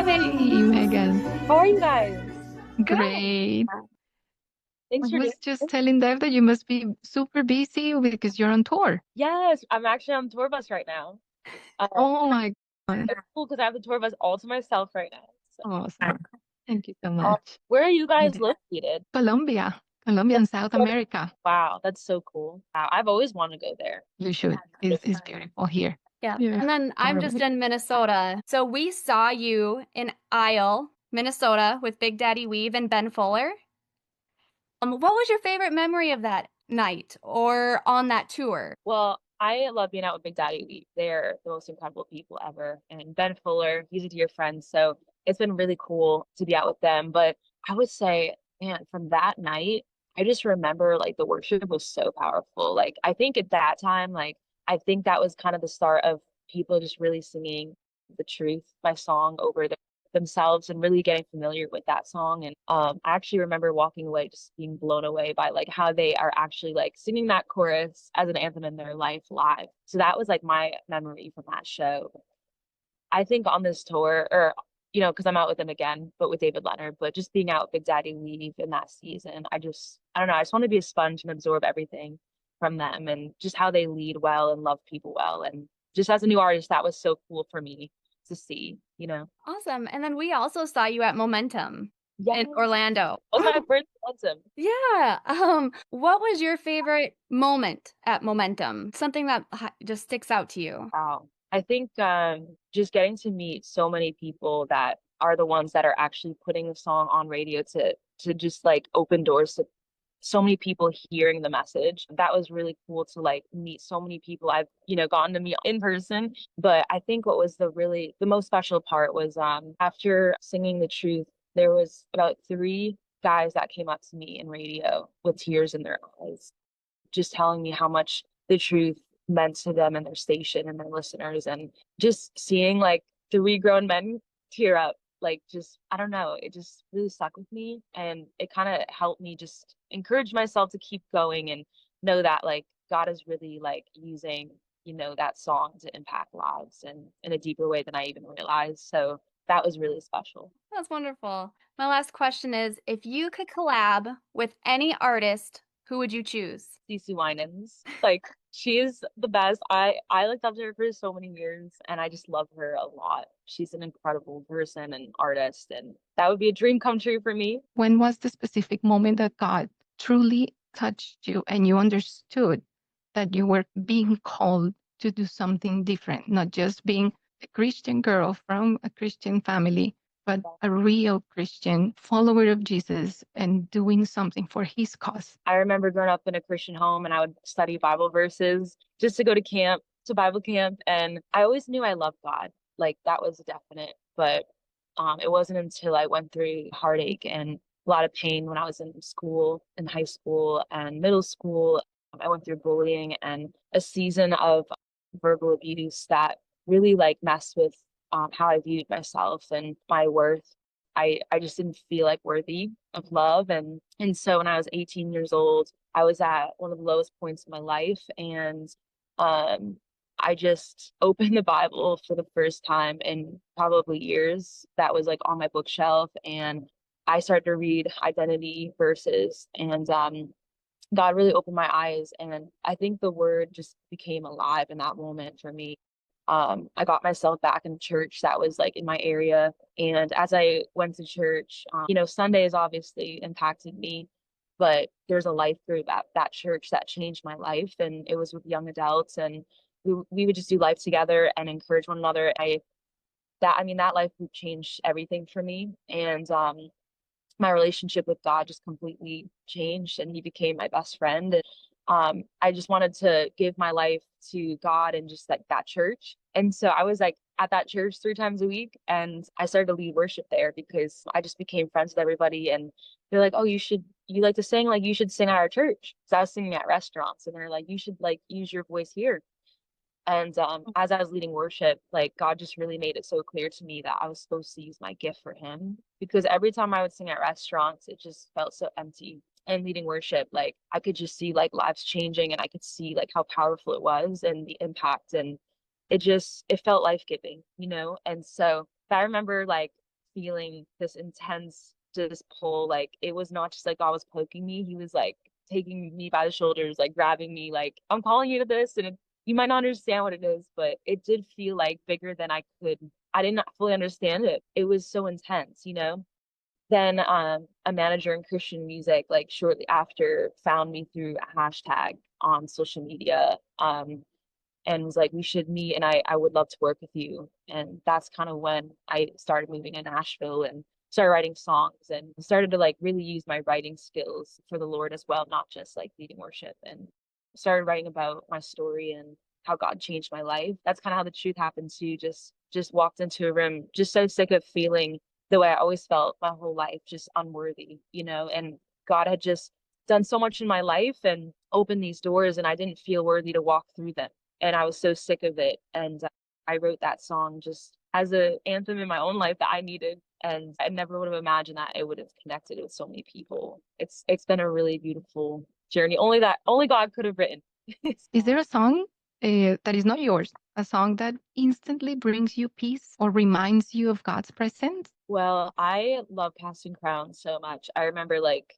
Hey, Megan. How are you guys? Good. Great. I Thanks for doing was just this. telling Deb that you must be super busy because you're on tour. Yes, I'm actually on the tour bus right now. Oh my God. It's cool because I have the tour bus all to myself right now. So, Awesome. Thank you so um, much. where are you And guys located? Colombia, Colombia and South America. Wow, that's so cool. Wow, I've always wanted to go there. You should. It's beautiful here. Yeah. Yeah. And then I'm just Alright. in Minnesota. So we saw you in Isle, Minnesota with Big Daddy Weave and Ben Fuller. What was your favorite memory of that night or on that tour? Well, I love being out with Big Daddy Weave. They're the most incredible people ever. And Ben Fuller, he's a dear friend. So it's been really cool to be out with them. But I would say, man, from that night, I just remember like the worship was so powerful. Like I think at that time, like I think that was kind of the start of people just really singing the truth by song over themselves and really getting familiar with that song. And I actually remember walking away just being blown away by like how they are actually like singing that chorus as an anthem in their life live. So that was like my memory from that show. I think on this tour, or because I'm out with them again, but with David Leonard, but just being out with Big Daddy Weave in that season, I don't know, I just want to be a sponge and absorb everything from them and just how they lead well and love people well. And just as a new artist, that was so cool for me to see. Awesome. And then we also saw you at Momentum Yes. in Orlando. Oh, my first Momentum. Yeah. What was your favorite moment at Momentum? Something that just sticks out to you? Wow. I think just getting to meet so many people that are the ones that are actually putting the song on radio to just like open doors to so many people hearing the message. That was really cool to like meet so many people I've gotten to meet in person. But I think what was the most special part was after singing the truth, there was about three guys that came up to me in radio with tears in their eyes, just telling me how much the truth meant to them and their station and their listeners. And just seeing like three grown men tear up, like just, I don't know, it just really stuck with me. And it kind of helped me just encourage myself to keep going and know that like God is really like using that song to impact lives and in a deeper way than I even realized. So that was really special. That's wonderful. My last question is, if you could collab with any artist, who would you choose? Cece Winans. Like she's the best. I looked up to her for so many years and I just love her a lot. She's an incredible person and artist and that would be a dream come true for me. When was the specific moment that God truly touched you and you understood that you were being called to do something different, not just being a Christian girl from a Christian family, but a real Christian follower of Jesus and doing something for his cause? I remember growing up in a Christian home and I would study Bible verses just to go to camp, to Bible camp. And I always knew I loved God. Like that was definite. But it wasn't until I went through heartache and a lot of pain when I was in school, in high school and middle school. I went through bullying and a season of verbal abuse that really like messed with how I viewed myself and my worth. I just didn't feel like worthy of love. And so when I was 18 years old, I was at one of the lowest points in my life. And um I just opened the Bible for the first time in probably years. That was like on my bookshelf. And I started to read identity verses. And God really opened my eyes. And I think the word just became alive in that moment for me. I got myself back in church that was like in my area. And as I went to church, Sundays obviously impacted me, but there's a life group at that church that changed my life. And it was with young adults and we would just do life together and encourage one another. That life group changed everything for me. And my relationship with God just completely changed and he became my best friend. And I just wanted to give my life to God and just like that church. And so I was like at that church 3 times a week and I started to lead worship there because I just became friends with everybody and they're like, oh, you like to sing? Like you should sing at our church. So I was singing at restaurants and they're like, you should like use your voice here. And as I was leading worship, like God just really made it so clear to me that I was supposed to use my gift for him. Because every time I would sing at restaurants, it just felt so empty. And leading worship, like I could just see like lives changing and I could see like how powerful it was and the impact. And it felt life-giving. And so I remember like feeling this intense just pull. Like it was not just like God was poking me. He was like taking me by the shoulders, like grabbing me, like, I'm calling you to this. And you might not understand what it is, but it did feel like bigger than I didn't fully understand it. It was so intense, you know? Then a manager in Christian music, like shortly after, found me through a hashtag on social media. And was like, we should meet and I would love to work with you. And that's kind of when I started moving to Nashville and started writing songs and started to like really use my writing skills for the Lord as well, not just like leading worship, and started writing about my story and how God changed my life. That's kind of how the truth happened too. Just walked into a room, just so sick of feeling the way I always felt my whole life, just unworthy, you know, and God had just done so much in my life and opened these doors and I didn't feel worthy to walk through them. And I was so sick of it. And I wrote that song just as an anthem in my own life that I needed. And I never would have imagined that it would have connected with so many people. It's been a really beautiful journey. Only God could have written. Is there a song that is not yours? A song that instantly brings you peace or reminds you of God's presence? Well, I love Casting Crowns so much. I remember like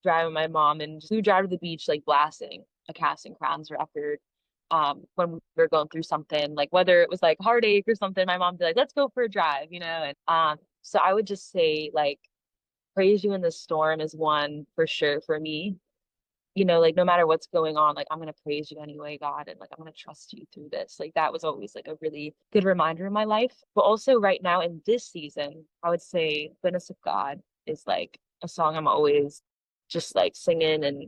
driving my mom and we would drive to the beach like blasting a Casting Crowns record when we were going through something, like whether it was like heartache or something. My mom would be like, let's go for a drive, you know. And so I would just say like praise you in the storm is one for sure for me, you know, like no matter what's going on, like I'm gonna praise you anyway, God, and like I'm gonna trust you through this. Like that was always like a really good reminder in my life. But also right now in this season, I would say Goodness of God is like a song I'm always just like singing and,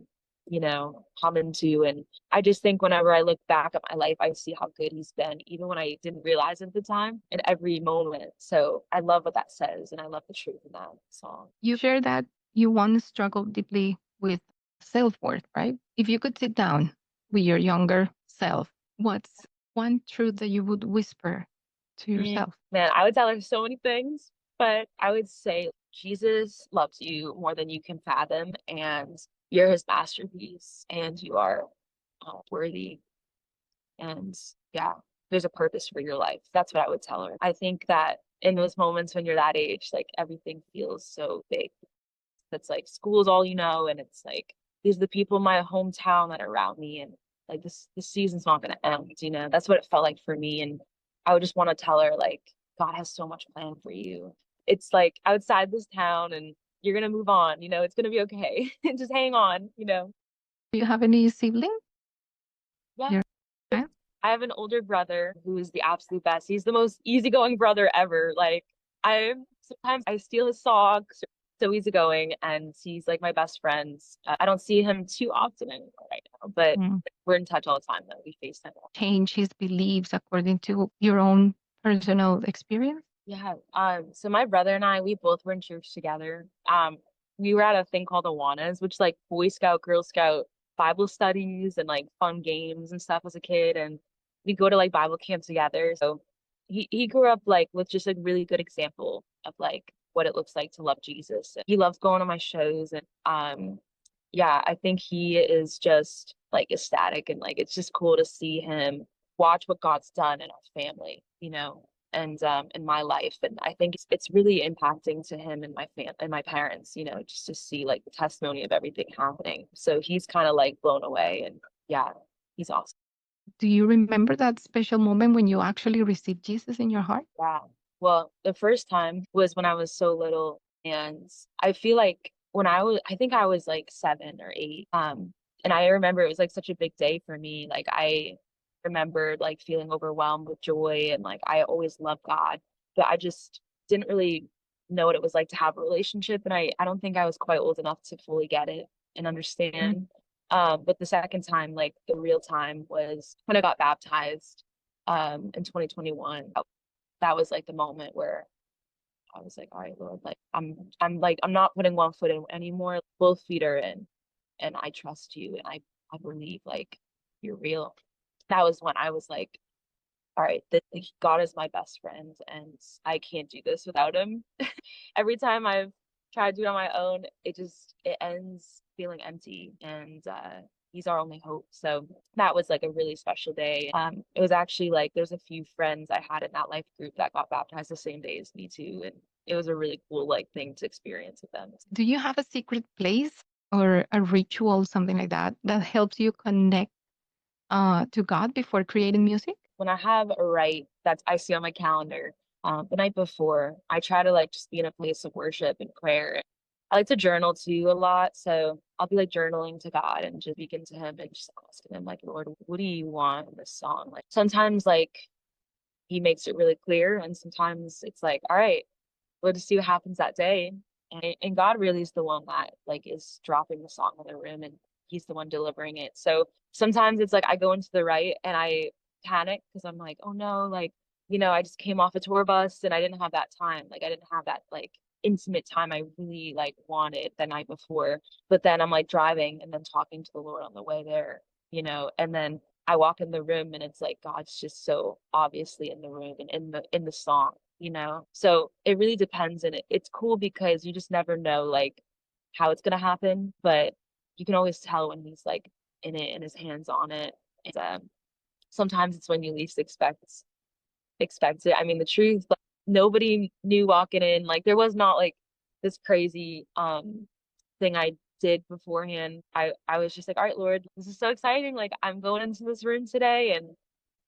you know, humming to. And I just think whenever I look back at my life, I see how good he's been, even when I didn't realize it at the time, in every moment. So I love what that says, and I love the truth in that song. You share that you once struggled deeply with self-worth, right? If you could sit down with your younger self, what's one truth that you would whisper to yourself? Man, I would tell her so many things, but I would say Jesus loves you more than you can fathom, and you're his masterpiece, and you are worthy. And yeah, there's a purpose for your life. That's what I would tell her. I think that in those moments when you're that age, like everything feels so big. That's like school's all you know, and it's like these are the people in my hometown that are around me, and like this season's not gonna end, you know. That's what it felt like for me. And I would just want to tell her like God has so much planned for you. It's like outside this town and you're gonna move on, you know, it's gonna be okay. Just hang on, you know. Do you have any siblings? Yeah. Your child? I have an older brother who is the absolute best. He's the most easygoing brother ever. Like I sometimes I steal his socks. So easygoing, and he's like my best friend. I don't see him too often anymore right now, but Mm. we're in touch all the time though. We FaceTime. Change his beliefs according to your own personal experience? Yeah. So my brother and I, we both were in church together. We were at a thing called Awanas, which is like Boy Scout, Girl Scout Bible studies and like fun games and stuff as a kid. And we go to like Bible camp together. So he grew up like with just a really good example of like what it looks like to love Jesus. And he loves going to my shows and yeah, I think he is just like ecstatic and like it's just cool to see him watch what God's done in our family, you know, and in my life. And I think it's really impacting to him and my parents, you know, just to see like the testimony of everything happening. So he's kind of like blown away, and yeah, he's awesome. Do you remember that special moment when you actually received Jesus in your heart? Yeah. Well, the first time was when I was so little, and I feel like I think I was like 7 or 8. And I remember it was like such a big day for me. Like I remember like feeling overwhelmed with joy, and like I always loved God, but I just didn't really know what it was like to have a relationship. And I don't think I was quite old enough to fully get it and Mm. understand. But the second time, like the real time was when I got baptized in 2021. That was like the moment where I was like, all right, Lord, like I'm not putting one foot in anymore. Both feet are in, and I trust you, and I believe like you're real. That was when I was like, all right, God is my best friend, and I can't do this without him. Every time I've tried to do it on my own, it ends feeling empty, and he's our only hope. So that was like a really special day. It was actually like there's a few friends I had in that life group that got baptized the same day as me too, and it was a really cool like thing to experience with them. Do you have a secret place or a ritual, something like that, that helps you connect to God before creating music? When I have a write that I see on my calendar, the night before, I try to like just be in a place of worship and prayer. I like to journal too a lot, so I'll be like journaling to God and just speaking to Him and just asking Him like, Lord, what do you want in this song? Like sometimes like He makes it really clear, and sometimes it's like, all right, we'll just see what happens that day. And God really is the one that like is dropping the song in the room, and He's the one delivering it. So sometimes it's like I go into the right and I panic because I'm like, oh no, like, I just came off a tour bus and I didn't have that time. Like I didn't have that like intimate time I really like wanted the night before. But then I'm like driving and then talking to the Lord on the way there, and then I walk in the room and it's like God's just so obviously in the room and in the song. So it really depends, and it's cool because you just never know like how it's gonna happen, but you can always tell when He's like in it and His hands on it. And sometimes it's when you least expect it. I mean, the truth, like, nobody knew walking in. Like there was not like this crazy thing I did beforehand. I was just like, all right, Lord, this is so exciting. Like I'm going into this room today, and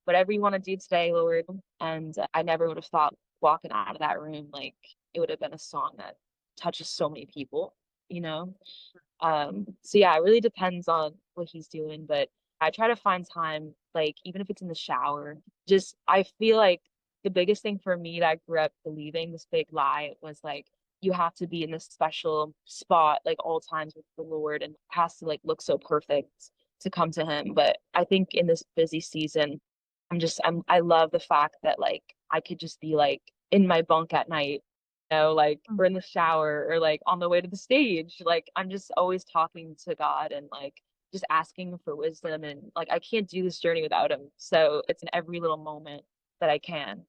whatever you want to do today, Lord. And I never would have thought walking out of that room, like it would have been a song that touches so many people, you know? So yeah, it really depends on what He's doing, but I try to find time, like even if it's in the shower, just I feel like the biggest thing for me that I grew up believing, this big lie, was like you have to be in this special spot like all times with the Lord, and it has to like look so perfect to come to Him. But I think in this busy season, I love the fact that like I could just be like in my bunk at night, like or in the shower or like on the way to the stage. Like I'm just always talking to God and like just asking for wisdom, and like I can't do this journey without Him. So it's in every little moment that I can,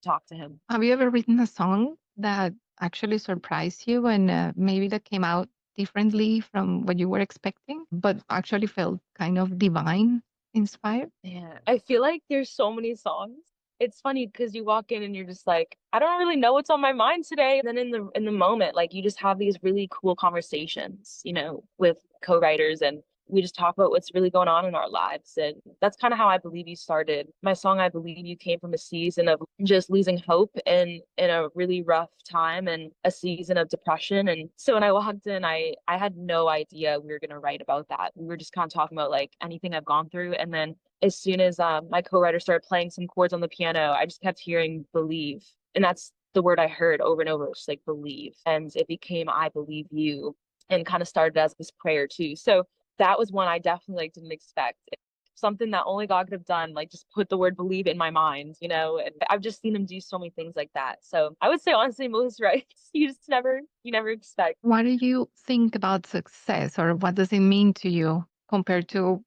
talk to Him. Have you ever written a song that actually surprised you and maybe that came out differently from what you were expecting, but actually felt kind of divine inspired? Yeah, I feel like there's so many songs. It's funny because you walk in and you're just like, I don't really know what's on my mind today. And then in the moment, like you just have these really cool conversations, with co-writers, and we just talk about what's really going on in our lives. And that's kind of how I Believe You started. My song, I Believe You, came from a season of just losing hope and in a really rough time and a season of depression. And so when I walked in, I had no idea we were gonna write about that. We were just kind of talking about like anything I've gone through. And then as soon as my co-writer started playing some chords on the piano, I just kept hearing believe. And that's the word I heard over and over, just like believe. And it became I Believe You, and kind of started as this prayer too. So that was one I definitely like didn't expect. Something that only God could have done, like just put the word believe in my mind, and I've just seen Him do so many things like that. So I would say honestly, most writes you never expect. What do you think about success, or what does it mean to you compared to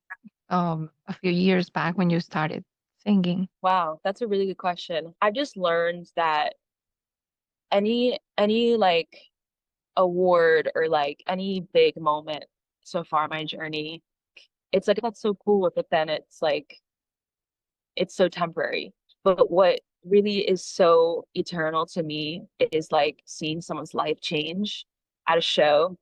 a few years back when you started singing? Wow, that's a really good question. I've just learned that any like award or like any big moment so far in my journey, it's like that's so cool, but then it's like it's so temporary. But what really is so eternal to me is like seeing someone's life change at a show,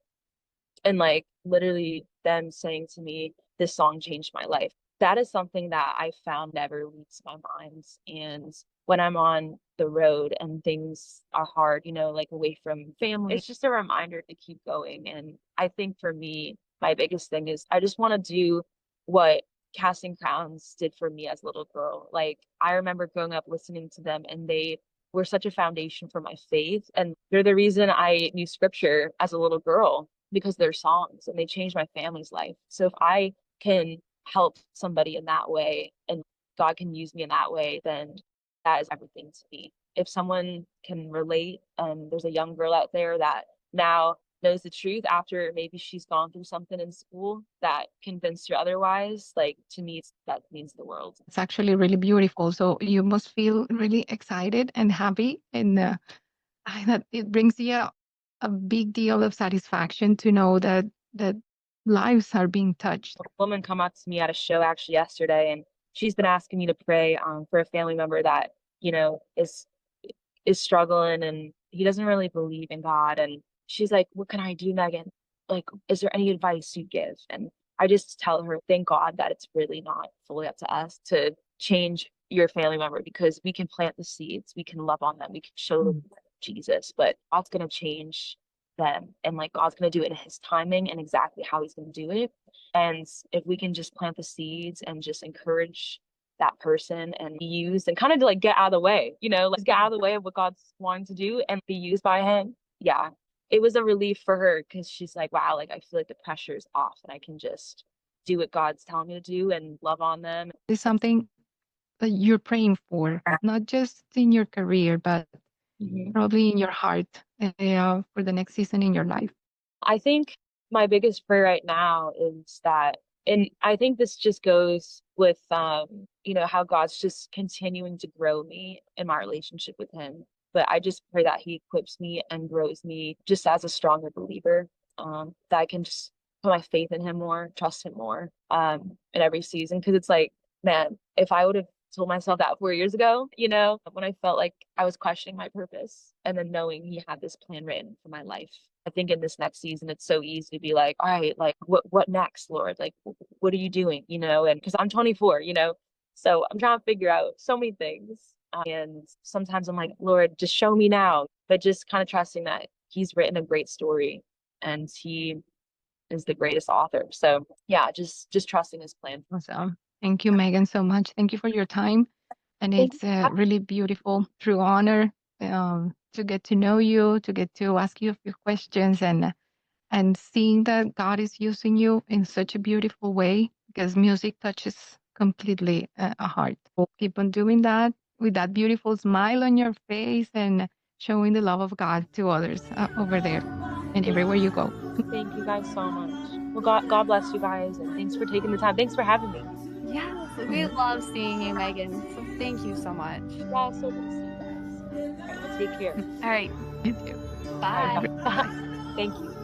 and like literally them saying to me, this song changed my life. That is something that I found never leaves my mind. And when I'm on the road and things are hard, like away from family, it's just a reminder to keep going. And I think for me, my biggest thing is I just want to do what Casting Crowns did for me as a little girl. Like I remember growing up listening to them, and they were such a foundation for my faith. And they're the reason I knew scripture as a little girl, because they're songs and they changed my family's life. So if I can help somebody in that way and God can use me in that way, then that is everything to me. If someone can relate, and there's a young girl out there that now knows the truth after maybe she's gone through something in school that convinced her otherwise, like to me, that means the world. It's actually really beautiful. So you must feel really excited and happy, and that it brings you a big deal of satisfaction to know that lives are being touched. A woman come up to me at a show actually yesterday, and she's been asking me to pray for a family member that is struggling, and he doesn't really believe in God. And she's like, what can I do, Megan? Like, is there any advice you give? And I just tell her, thank God that it's really not fully up to us to change your family member, because we can plant the seeds, we can love on them, we can show them Jesus, but God's going to change them. And like, God's going to do it in his timing and exactly how he's going to do it. And if we can just plant the seeds and just encourage that person and be used and kind of like get out of the way, like get out of the way of what God's wanting to do and be used by him. Yeah. It was a relief for her, because she's like, wow, like I feel like the pressure is off and I can just do what God's telling me to do and love on them. It's something that you're praying for, not just in your career, but probably in your heart for the next season in your life. I think my biggest prayer right now is that, and I think this just goes with, how God's just continuing to grow me in my relationship with him. But I just pray that he equips me and grows me just as a stronger believer, that I can just put my faith in him more, trust him more, in every season. Because it's like, man, if I would have told myself that 4 years ago, when I felt like I was questioning my purpose, and then knowing he had this plan written for my life. I think in this next season, it's so easy to be like, all right, like what next, Lord? Like, what are you doing? And because I'm 24, so I'm trying to figure out so many things. And sometimes I'm like, Lord, just show me now, but just kind of trusting that he's written a great story and he is the greatest author. So yeah, just trusting his plan. Awesome. Thank you, Megan, so much. Thank you for your time. And it's a really beautiful, true honor to get to know you, to get to ask you a few questions, and seeing that God is using you in such a beautiful way, because music touches completely a heart. Keep on doing that with that beautiful smile on your face and showing the love of God to others over there and everywhere you go. Thank you guys so much. Well, God bless you guys, and thanks for taking the time. Thanks for having me. Yes, we love seeing you, Megan. So thank you so much. Yeah, so good to see you guys. All right, well, take care. All right. You too. Bye. Thank you.